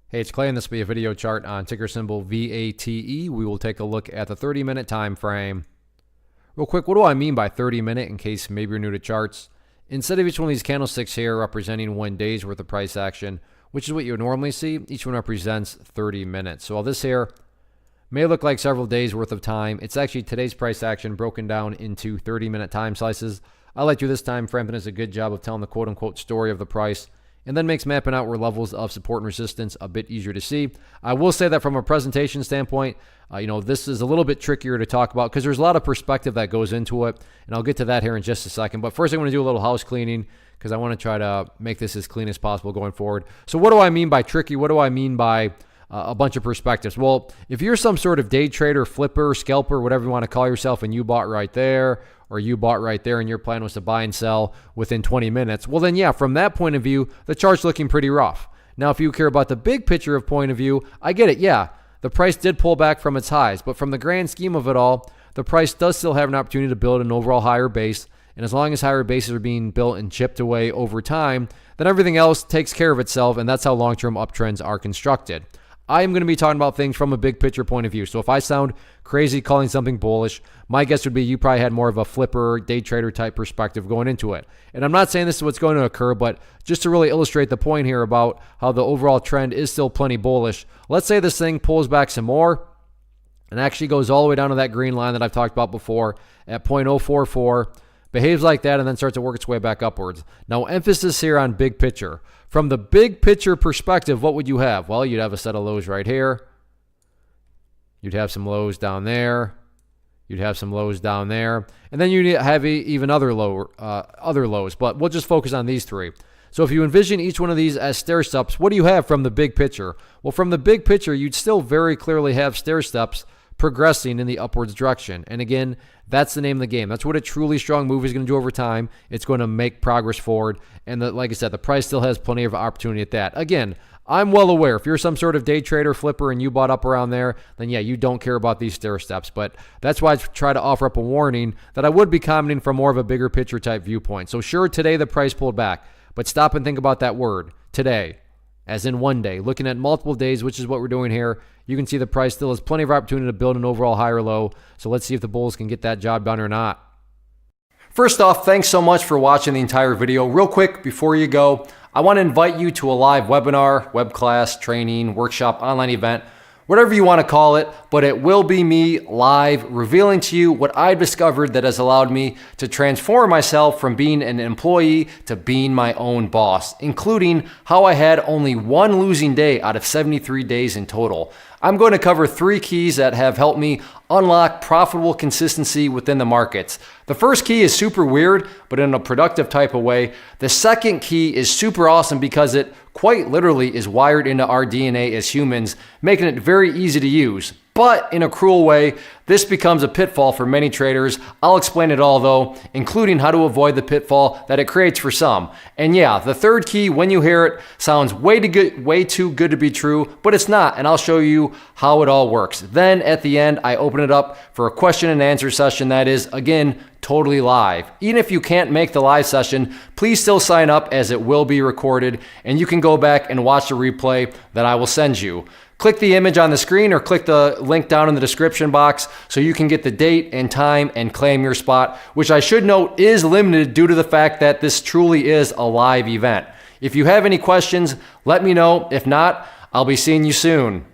Hey, it's Clay, and this will be a video chart on ticker symbol VATE. We will take a look at the 30-minute time frame. Real quick, what do I mean by 30-minute in case maybe you're new to charts? Instead of each one of these candlesticks here representing 1 day's worth of price action, which is what you would normally see, each one represents 30 minutes. So all this here may look like several days worth of time. It's actually today's price action broken down into 30-minute time slices. I like to do this time frame, and does a good job of telling the quote-unquote story of the price, and then makes mapping out where levels of support and resistance a bit easier to see. I will say that from a presentation standpoint, this is a little bit trickier to talk about because there's a lot of perspective that goes into it, and I'll get to that here in just a second. But first, I want to do a little house cleaning because I want to try to make this as clean as possible going forward. So what do I mean by tricky? What do I mean by a bunch of perspectives? Well, if you're some sort of day trader, flipper, scalper, whatever you want to call yourself, and you bought right there, or you bought right there and your plan was to buy and sell within 20 minutes, well then yeah, from that point of view, the chart's looking pretty rough. Now, if you care about the big picture of point of view, I get it. Yeah, the price did pull back from its highs, but from the grand scheme of it all, the price does still have an opportunity to build an overall higher base. And as long as higher bases are being built and chipped away over time, then everything else takes care of itself, and that's how long-term uptrends are constructed. I am going to be talking about things from a big picture point of view. So if I sound crazy calling something bullish, my guess would be you probably had more of a flipper, day trader type perspective going into it. And I'm not saying this is what's going to occur, but just to really illustrate the point here about how the overall trend is still plenty bullish, let's say this thing pulls back some more and actually goes all the way down to that green line that I've talked about before at 0.044, behaves like that, and then starts to work its way back upwards. Now, emphasis here on big picture. From the big picture perspective, what would you have? Well, you'd have a set of lows right here. You'd have some lows down there. You'd have some lows down there. And then you'd have even other lows, but we'll just focus on these three. So if you envision each one of these as stair steps, what do you have from the big picture? Well, from the big picture, you'd still very clearly have stair steps progressing in the upwards direction. And again, that's the name of the game. That's what a truly strong move is going to do over time. It's going to make progress forward. And like I said, the price still has plenty of opportunity at that. Again, I'm well aware if you're some sort of day trader, flipper, and you bought up around there, then yeah, you don't care about these stair steps. But that's why I try to offer up a warning that I would be commenting from more of a bigger picture type viewpoint. So sure, today the price pulled back, but stop and think about that word, today, as in 1 day. Looking at multiple days, which is what we're doing here, you can see the price still has plenty of opportunity to build an overall higher low. So let's see if the bulls can get that job done or not. First off, thanks so much for watching the entire video. Real quick, before you go, I want to invite you to a live webinar, web class, training, workshop, online event, whatever you want to call it, but it will be me live revealing to you what I've discovered that has allowed me to transform myself from being an employee to being my own boss, including how I had only 1 losing day out of 73 days in total. I'm going to cover 3 keys that have helped me unlock profitable consistency within the markets. The first key is super weird, but in a productive type of way. The second key is super awesome because it quite literally is wired into our DNA as humans, making it very easy to use. But in a cruel way, this becomes a pitfall for many traders. I'll explain it all though, including how to avoid the pitfall that it creates for some. And yeah, the third key, when you hear it, sounds way too good to be true, but it's not, and I'll show you how it all works. Then at the end, I open it up for a question and answer session that is, again, totally live. Even if you can't make the live session, please still sign up as it will be recorded, and you can go back and watch the replay that I will send you. Click the image on the screen or click the link down in the description box so you can get the date and time and claim your spot, which I should note is limited due to the fact that this truly is a live event. If you have any questions, let me know. If not, I'll be seeing you soon.